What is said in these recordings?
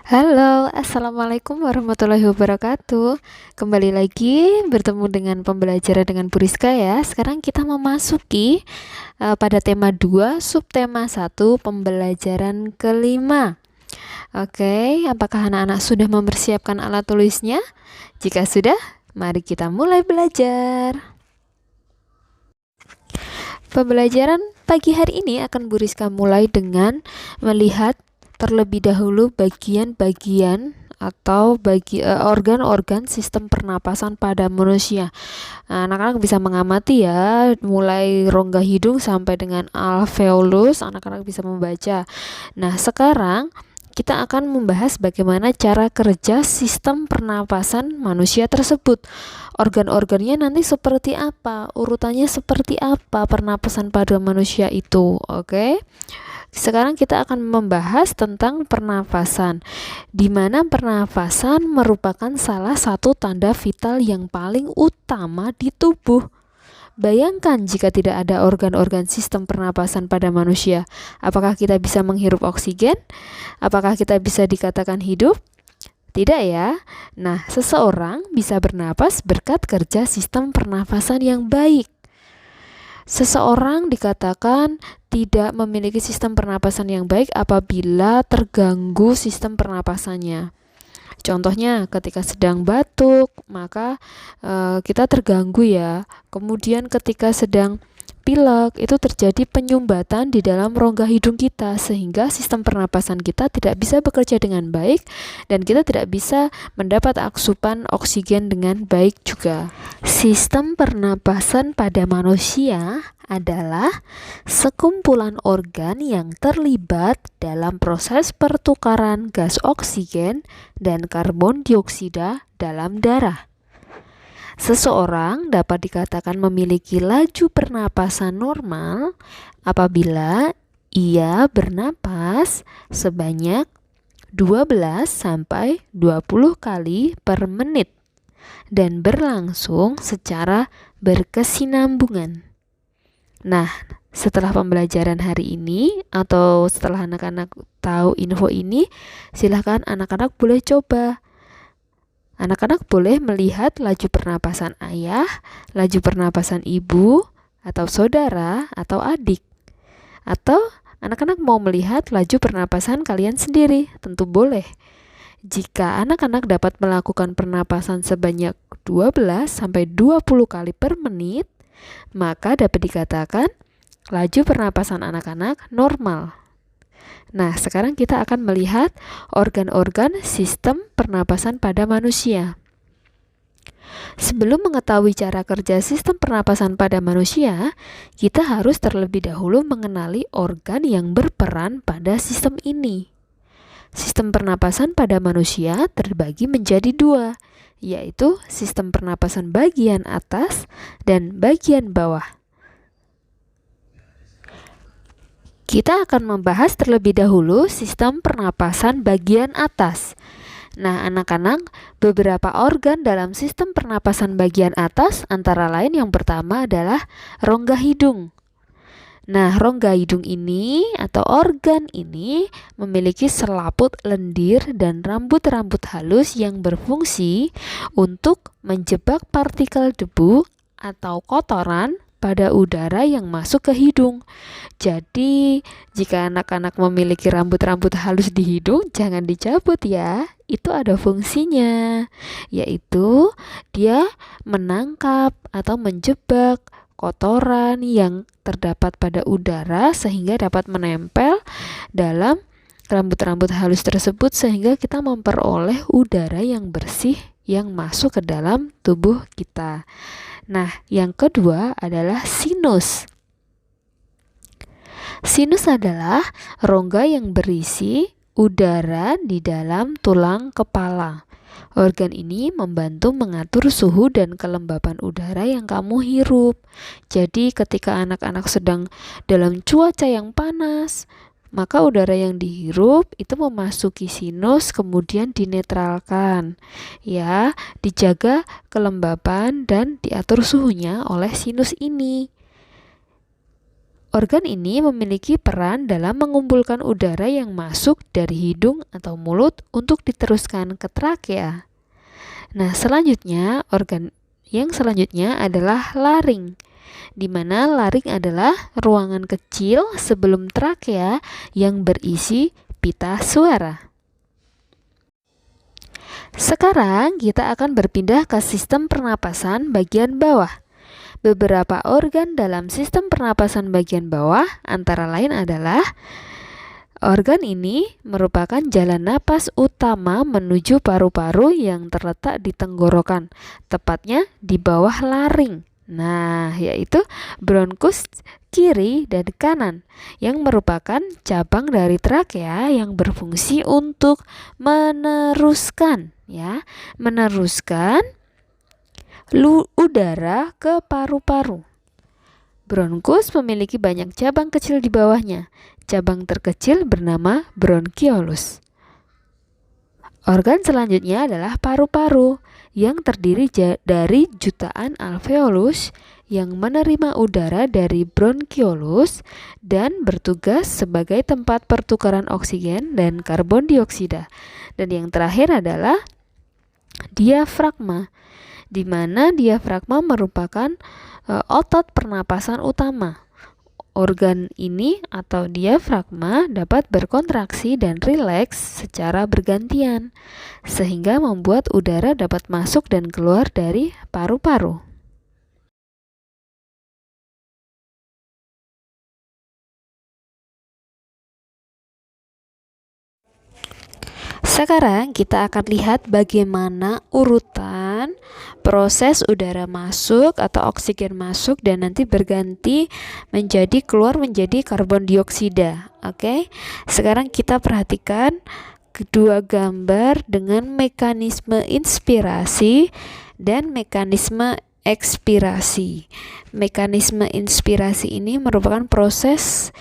Halo, assalamualaikum warahmatullahi wabarakatuh. Kembali lagi bertemu dengan pembelajaran dengan Bu Rizka ya. Sekarang kita memasuki pada tema 2, subtema 1, pembelajaran kelima. Oke, apakah anak-anak sudah mempersiapkan alat tulisnya? Jika sudah, mari kita mulai belajar. Pembelajaran pagi hari ini akan Bu Rizka mulai dengan melihat terlebih dahulu bagian-bagian atau organ-organ sistem pernapasan pada manusia. Anak-anak bisa mengamati ya, mulai rongga hidung sampai dengan alveolus, anak-anak bisa membaca. Nah, sekarang kita akan membahas bagaimana cara kerja sistem pernapasan manusia tersebut. Organ-organnya nanti seperti apa, urutannya seperti apa pernapasan pada manusia itu. Oke. Sekarang kita akan membahas tentang pernafasan, di mana pernafasan merupakan salah satu tanda vital yang paling utama di tubuh. Bayangkan jika tidak ada organ-organ sistem pernapasan pada manusia, apakah kita bisa menghirup oksigen? Apakah kita bisa dikatakan hidup? Tidak ya. Nah, seseorang bisa bernapas berkat kerja sistem pernafasan yang baik. Seseorang dikatakan tidak memiliki sistem pernapasan yang baik apabila terganggu sistem pernapasannya. Contohnya ketika sedang batuk, maka kita terganggu ya. Kemudian ketika sedang pilek, itu terjadi penyumbatan di dalam rongga hidung kita sehingga sistem pernapasan kita tidak bisa bekerja dengan baik dan kita tidak bisa mendapat asupan oksigen dengan baik juga. Sistem pernapasan pada manusia adalah sekumpulan organ yang terlibat dalam proses pertukaran gas oksigen dan karbon dioksida dalam darah. Seseorang dapat dikatakan memiliki laju pernapasan normal apabila ia bernapas sebanyak 12 sampai 20 kali per menit dan berlangsung secara berkesinambungan. Nah, setelah pembelajaran hari ini atau setelah anak-anak tahu info ini, silahkan anak-anak boleh coba. Anak-anak boleh melihat laju pernapasan ayah, laju pernapasan ibu, atau saudara, atau adik. Atau anak-anak mau melihat laju pernapasan kalian sendiri, tentu boleh. Jika anak-anak dapat melakukan pernapasan sebanyak 12-20 kali per menit, maka dapat dikatakan laju pernapasan anak-anak normal. Nah, sekarang kita akan melihat organ-organ sistem pernapasan pada manusia. Sebelum mengetahui cara kerja sistem pernapasan pada manusia, kita harus terlebih dahulu mengenali organ yang berperan pada sistem ini. Sistem pernapasan pada manusia terbagi menjadi 2, yaitu sistem pernapasan bagian atas dan bagian bawah. Kita akan membahas terlebih dahulu sistem pernapasan bagian atas. Nah, anak-anak, beberapa organ dalam sistem pernapasan bagian atas antara lain yang pertama adalah rongga hidung. Nah, rongga hidung ini atau organ ini memiliki selaput lendir dan rambut-rambut halus yang berfungsi untuk menjebak partikel debu atau kotoran pada udara yang masuk ke hidung. Jadi, jika anak-anak memiliki rambut-rambut halus di hidung, jangan dicabut ya. Itu ada fungsinya, yaitu dia menangkap atau menjebak kotoran yang terdapat pada udara sehingga dapat menempel dalam rambut-rambut halus tersebut sehingga kita memperoleh udara yang bersih yang masuk ke dalam tubuh kita. Nah, yang kedua adalah sinus. Sinus adalah rongga yang berisi udara di dalam tulang kepala. Organ ini membantu mengatur suhu dan kelembapan udara yang kamu hirup. Jadi ketika anak-anak sedang dalam cuaca yang panas, maka udara yang dihirup itu memasuki sinus kemudian dinetralkan. Ya, dijaga kelembapan dan diatur suhunya oleh sinus ini. Organ ini memiliki peran dalam mengumpulkan udara yang masuk dari hidung atau mulut untuk diteruskan ke trakea. Nah, organ yang selanjutnya adalah laring, di mana laring adalah ruangan kecil sebelum trakea yang berisi pita suara. Sekarang kita akan berpindah ke sistem pernapasan bagian bawah. Beberapa organ dalam sistem pernapasan bagian bawah antara lain adalah organ ini merupakan jalan napas utama menuju paru-paru yang terletak di tenggorokan, tepatnya di bawah laring. Nah, yaitu bronkus kiri dan kanan yang merupakan cabang dari trakea yang berfungsi untuk meneruskan udara ke paru-paru. Bronkus memiliki banyak cabang kecil di bawahnya. Cabang terkecil bernama bronkiolus. Organ selanjutnya adalah paru-paru yang terdiri dari jutaan alveolus yang menerima udara dari bronkiolus dan bertugas sebagai tempat pertukaran oksigen dan karbon dioksida. Dan yang terakhir adalah diafragma, di mana diafragma merupakan otot pernapasan utama. Organ ini atau diafragma dapat berkontraksi dan rileks secara bergantian, sehingga membuat udara dapat masuk dan keluar dari paru-paru. Sekarang kita akan lihat bagaimana urutan proses udara masuk atau oksigen masuk dan nanti berganti keluar menjadi karbon dioksida. Oke. Sekarang kita perhatikan kedua gambar dengan mekanisme inspirasi dan mekanisme ekspirasi. Mekanisme inspirasi ini merupakan proses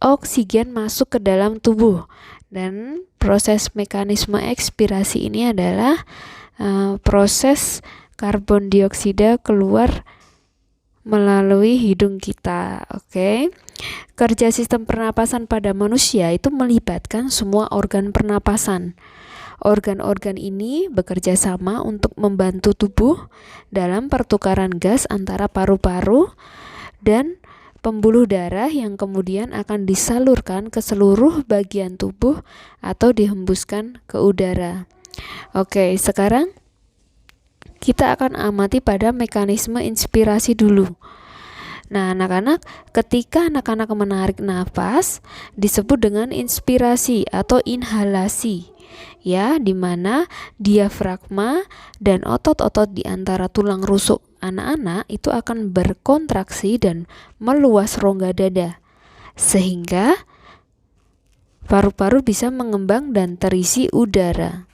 oksigen masuk ke dalam tubuh. Dan proses mekanisme ekspirasi ini adalah proses karbon dioksida keluar melalui hidung kita. Oke. Kerja sistem pernapasan pada manusia itu melibatkan semua organ pernapasan. Organ-organ ini bekerja sama untuk membantu tubuh dalam pertukaran gas antara paru-paru dan pembuluh darah yang kemudian akan disalurkan ke seluruh bagian tubuh atau dihembuskan ke udara. Oke, sekarang kita akan amati pada mekanisme inspirasi dulu. Nah, anak-anak, ketika anak-anak menarik nafas disebut dengan inspirasi atau inhalasi. Ya, di mana diafragma dan otot-otot di antara tulang rusuk anak-anak itu akan berkontraksi dan meluas rongga dada, sehingga paru-paru bisa mengembang dan terisi udara.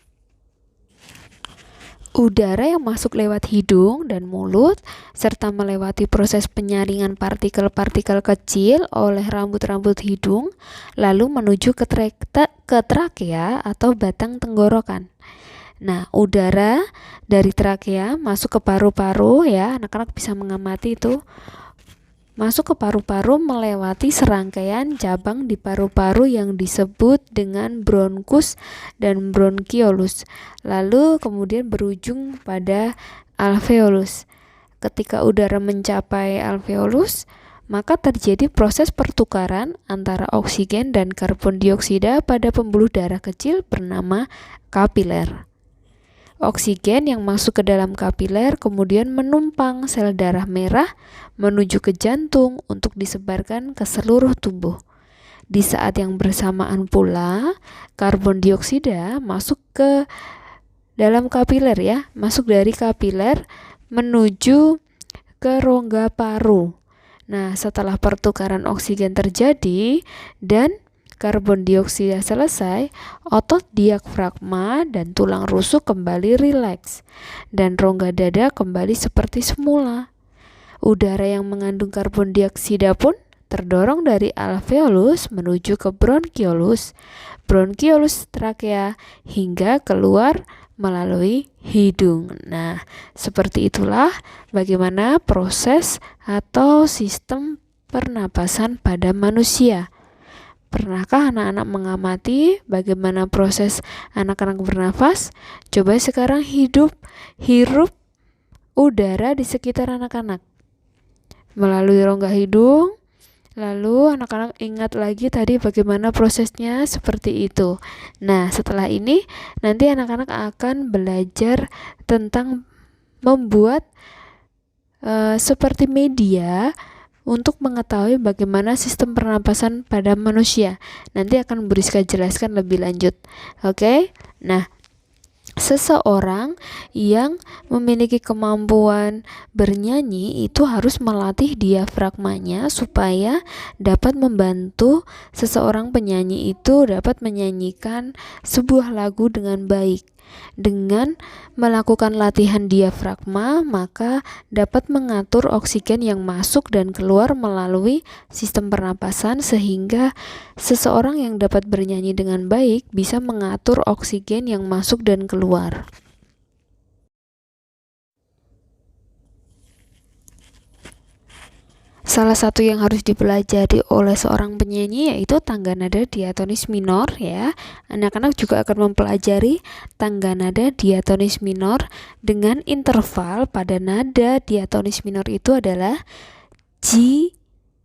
Udara yang masuk lewat hidung dan mulut serta melewati proses penyaringan partikel-partikel kecil oleh rambut-rambut hidung lalu menuju ke trakea atau batang tenggorokan. Nah, udara dari trakea masuk ke paru-paru, ya, anak-anak bisa mengamati itu. Masuk ke paru-paru melewati serangkaian cabang di paru-paru yang disebut dengan bronkus dan bronkiolus. Lalu kemudian berujung pada alveolus. Ketika udara mencapai alveolus, maka terjadi proses pertukaran antara oksigen dan karbon dioksida pada pembuluh darah kecil bernama kapiler. Oksigen yang masuk ke dalam kapiler kemudian menumpang sel darah merah menuju ke jantung untuk disebarkan ke seluruh tubuh. Di saat yang bersamaan pula, karbon dioksida masuk ke dalam kapiler, ya, masuk dari kapiler menuju ke rongga paru. Nah, setelah pertukaran oksigen terjadi dan karbon dioksida selesai, otot diafragma dan tulang rusuk kembali rileks dan rongga dada kembali seperti semula. Udara yang mengandung karbon dioksida pun terdorong dari alveolus menuju ke bronkiolus, bronkiolus trakea hingga keluar melalui hidung. Nah, seperti itulah bagaimana proses atau sistem pernapasan pada manusia. Pernahkah anak-anak mengamati bagaimana proses anak-anak bernafas? Coba sekarang hirup udara di sekitar anak-anak melalui rongga hidung. Lalu anak-anak ingat lagi tadi bagaimana prosesnya seperti itu. Nah, setelah ini nanti anak-anak akan belajar tentang membuat seperti media untuk mengetahui bagaimana sistem pernapasan pada manusia. Nanti akan Bu Rizka jelaskan lebih lanjut. Oke? Nah, seseorang yang memiliki kemampuan bernyanyi itu harus melatih diafragmanya supaya dapat membantu seseorang penyanyi itu dapat menyanyikan sebuah lagu dengan baik. Dengan melakukan latihan diafragma, maka dapat mengatur oksigen yang masuk dan keluar melalui sistem pernapasan sehingga seseorang yang dapat bernyanyi dengan baik bisa mengatur oksigen yang masuk dan keluar. Salah satu yang harus dipelajari oleh seorang penyanyi yaitu tangga nada diatonis minor ya. Anak-anak juga akan mempelajari tangga nada diatonis minor dengan interval pada nada diatonis minor itu adalah Ji,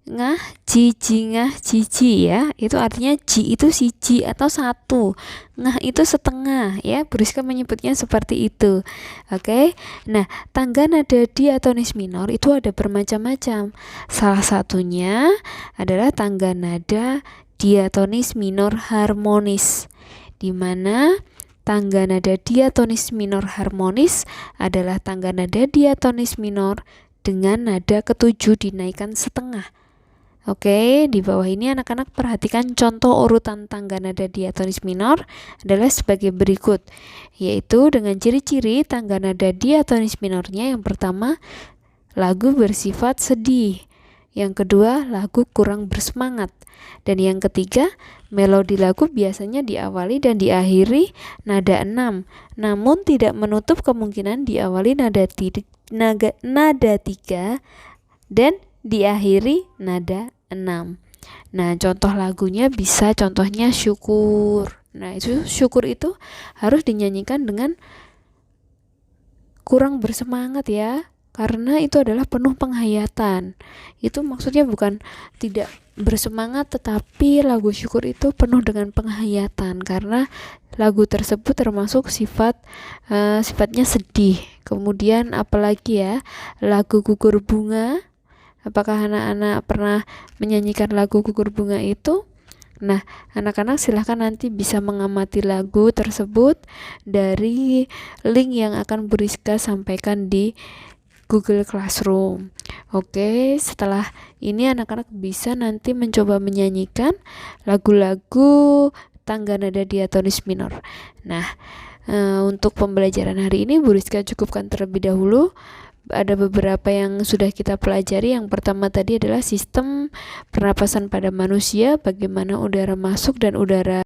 ngah, ji, ngah, ji ya. Itu artinya ji itu siji atau satu, ngah itu setengah ya. Bu Rizka menyebutnya seperti itu. Oke. Nah, tangga nada diatonis minor itu ada bermacam-macam. Salah satunya adalah tangga nada diatonis minor harmonis, di mana tangga nada diatonis minor harmonis adalah tangga nada diatonis minor dengan nada ketujuh dinaikkan setengah. Oke, di bawah ini anak-anak perhatikan contoh urutan tangga nada diatonis minor adalah sebagai berikut, yaitu dengan ciri-ciri tangga nada diatonis minornya. Yang pertama, lagu bersifat sedih. Yang kedua, lagu kurang bersemangat. Dan yang ketiga, melodi lagu biasanya diawali dan diakhiri nada 6, namun tidak menutup kemungkinan diawali nada 3 dan diakhiri nada 6. Nah, contoh lagunya bisa contohnya syukur. Nah, itu syukur itu harus dinyanyikan dengan kurang bersemangat ya, karena itu adalah penuh penghayatan. Itu maksudnya bukan tidak bersemangat, tetapi lagu syukur itu penuh dengan penghayatan karena lagu tersebut termasuk sifatnya sedih. Kemudian apalagi ya, lagu gugur bunga. Apakah anak-anak pernah menyanyikan lagu gugur bunga itu? Nah, anak-anak silahkan nanti bisa mengamati lagu tersebut dari link yang akan Bu Rizka sampaikan di Google Classroom. Oke, setelah ini anak-anak bisa nanti mencoba menyanyikan lagu-lagu tangga nada diatonis minor. Nah, untuk pembelajaran hari ini Bu Rizka cukupkan terlebih dahulu. Ada beberapa yang sudah kita pelajari. Yang pertama tadi adalah sistem pernapasan pada manusia, bagaimana udara masuk dan udara